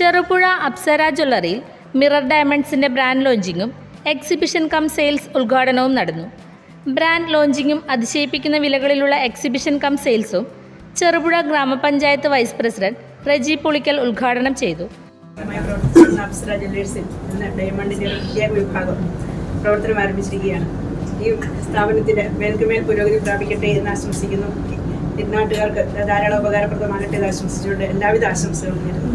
ചെറുപുഴ അപ്സര ജ്വല്ലറിയിൽ മിറർ ഡയമണ്ട്സിൻ്റെ ബ്രാൻഡ് ലോഞ്ചിങ്ങും എക്സിബിഷൻ കം സെയിൽസ് ഉദ്ഘാടനവും നടന്നു. ബ്രാൻഡ് ലോഞ്ചിങ്ങും അതിശയിപ്പിക്കുന്ന വിലകളിലുള്ള എക്സിബിഷൻ കം സെയിൽസും ചെറുപുഴ ഗ്രാമപഞ്ചായത്ത് വൈസ് പ്രസിഡന്റ് റെജി പുളിക്കൽ ഉദ്ഘാടനം ചെയ്തു. അപ്സര ജ്വല്ലേഴ്സിൽ ഇന്ന് ഡയമണ്ടിൻ്റെ പ്രത്യേക വിഭാഗം പ്രവർത്തനം ആരംഭിച്ചിരിക്കുകയാണ്. ഈ സ്ഥാപനത്തിൻ്റെ മേൽക്കുമേൽ പുരോഗതി പ്രാപിക്കട്ടെ എന്ന് ആശംസിക്കുന്നു. നാട്ടുകാർക്ക് ധാരാളം ഉപകാരപ്രദമാകട്ടെ എന്ന് ആശംസിച്ചുകൊണ്ട് എല്ലാവിധ ആശംസകളും നേരുന്നു.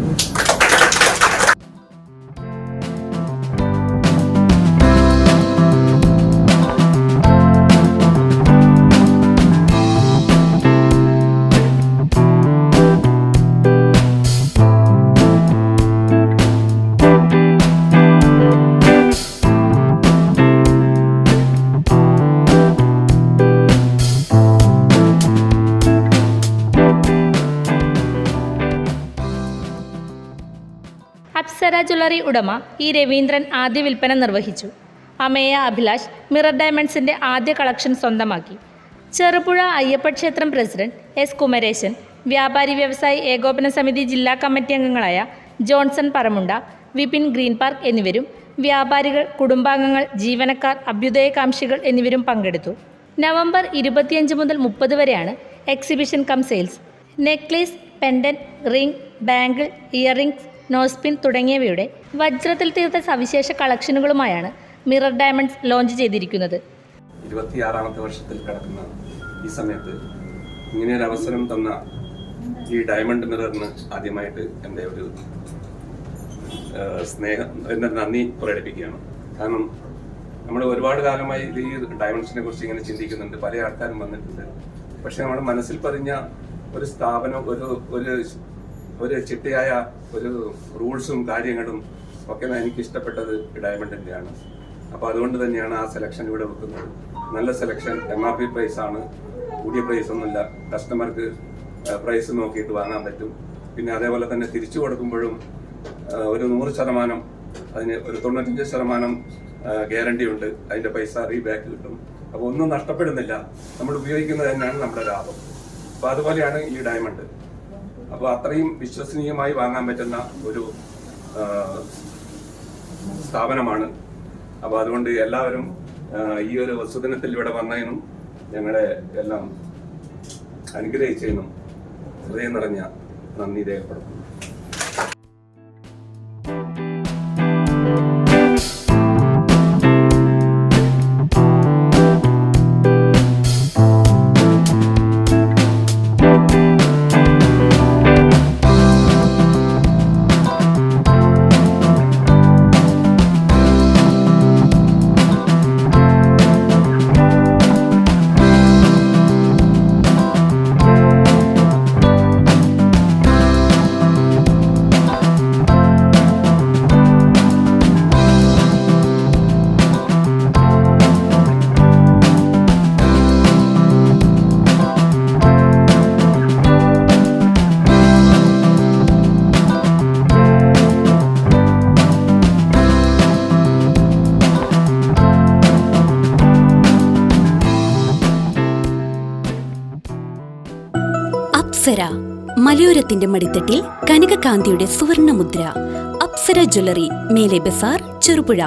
അപ്സര ജ്വല്ലറി ഉടമ ഇ രവീന്ദ്രൻ ആദ്യ വിൽപ്പന നിർവഹിച്ചു. അമേയ അഭിലാഷ് മിറർ ഡയമണ്ട്സിൻ്റെ ആദ്യ കളക്ഷൻ സ്വന്തമാക്കി. ചെറുപുഴ അയ്യപ്പ ക്ഷേത്രം പ്രസിഡന്റ് എസ് കുമരേശൻ, വ്യാപാരി വ്യവസായി ഏകോപന സമിതി ജില്ലാ കമ്മിറ്റി അംഗങ്ങളായ Johnson Paramunda, Vipin green park എന്നിവരും വ്യാപാരികൾ, കുടുംബാംഗങ്ങൾ, ജീവനക്കാർ, അഭ്യുദയകാംക്ഷികൾ എന്നിവരും പങ്കെടുത്തു. നവംബർ 25 മുതൽ 30 വരെയാണ് exhibition cum sales. Necklace, pendant, ring, bangle, earrings, nose pin തുടങ്ങിയവയുടെ വജ്രത്തിൽ തീർത്ത സവിശേഷ കളക്ഷനുകളുമായാണ് മിറർ ഡയമണ്ട്സ് ലോഞ്ച് ചെയ്തിരിക്കുന്നത്. 26ാമത്തെ വർഷത്തിൽ കടക്കുന്ന ഈ സമയത്ത് ഇങ്ങനെയൊരു അവസരം തന്ന ഈ ഡയമണ്ട് മിററിന് ആദ്യമായിട്ട് എൻ്റെ ഒരു എൻ്റെ നന്ദി പ്രകടിപ്പിക്കുകയാണ്. കാരണം നമ്മൾ ഒരുപാട് കാലമായി ഈ ഡയമണ്ട്സിനെ കുറിച്ച് ഇങ്ങനെ ചിന്തിക്കുന്നുണ്ട്, പല ആൾക്കാരും വന്നിട്ടുണ്ട്. പക്ഷെ നമ്മുടെ മനസ്സിൽ പതിഞ്ഞ ഒരു സ്ഥാപനം, ഒരു ചിട്ടയായ ഒരു റൂൾസും കാര്യങ്ങളും ഒക്കെ എനിക്ക് ഇഷ്ടപ്പെട്ടത് ഡയമണ്ടിൻ്റെയാണ്. അപ്പോൾ അതുകൊണ്ട് തന്നെയാണ് ആ സെലക്ഷൻ ഇവിടെ വെക്കുന്നത്. നല്ല സെലക്ഷൻ, MRP പ്രൈസാണ്, കൂടിയ പ്രൈസ് ഒന്നുമില്ല. കസ്റ്റമർക്ക് പ്രൈസ് നോക്കിയിട്ട് വാങ്ങാൻ പറ്റും. പിന്നെ അതേപോലെ തന്നെ തിരിച്ചു കൊടുക്കുമ്പോഴും ഒരു 100%, അതിന് ഒരു 95% ഗ്യാരണ്ടി ഉണ്ട്. അതിൻ്റെ പൈസ റീബാക്ക് കിട്ടും. അപ്പോൾ ഒന്നും നഷ്ടപ്പെടുന്നില്ല. നമ്മൾ ഉപയോഗിക്കുന്നത് തന്നെയാണ് നമ്മുടെ ലാഭം. അപ്പോൾ അതുപോലെയാണ് ഈ ഡയമണ്ട്. അപ്പോൾ അത്രയും വിശ്വസനീയമായി വാങ്ങാൻ പറ്റുന്ന ഒരു സ്ഥാപനമാണ്. അപ്പോൾ അതുകൊണ്ട് എല്ലാവരും ഈ ഒരു വസുദിനത്തിൽ ഇവിടെ വന്നതിനും ഞങ്ങളെ എല്ലാം അനുഗ്രഹിച്ചതിനും ഹൃദയം നിറഞ്ഞ നന്ദി രേഖപ്പെടുത്തുന്നു. അപ്സര മലയോരത്തിന്റെ മടിത്തട്ടിൽ കനകകാന്തിയുടെ സുവർണമുദ്ര. അപ്സര ജ്വല്ലറി, മേലെ ബസാർ, ചെറുപുഴ,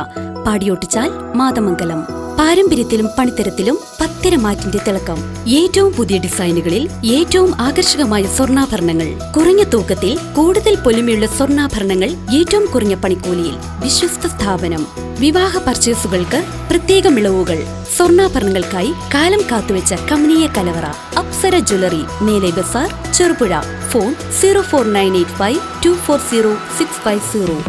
പാടിയോട്ടുചാൽ, മാതമംഗലം. പാരമ്പര്യത്തിലും പണിത്തരത്തിലും പത്തരമാറ്റിന്റെ തിളക്കം. ഏറ്റവും പുതിയ ഡിസൈനുകളിൽ ഏറ്റവും ആകർഷകമായ സ്വർണ്ണാഭരണങ്ങൾ. കുറഞ്ഞ തൂക്കത്തിൽ കൂടുതൽ പൊലിമയുള്ള സ്വർണ്ണാഭരണങ്ങൾ ഏറ്റവും കുറഞ്ഞ പണിക്കൂലിയിൽ. വിശ്വസ്ത സ്ഥാപനം. വിവാഹ പർച്ചേസുകൾക്ക് പ്രത്യേക ഇളവുകൾ. സ്വർണ്ണാഭരണങ്ങൾക്കായി കാലം കാത്തുവെച്ച കമനീയ കലവറ. അപ്സര ജ്വല്ലറി, മേലെ ബസാർ, ചെറുപുഴ. ഫോൺ 04985 240 650.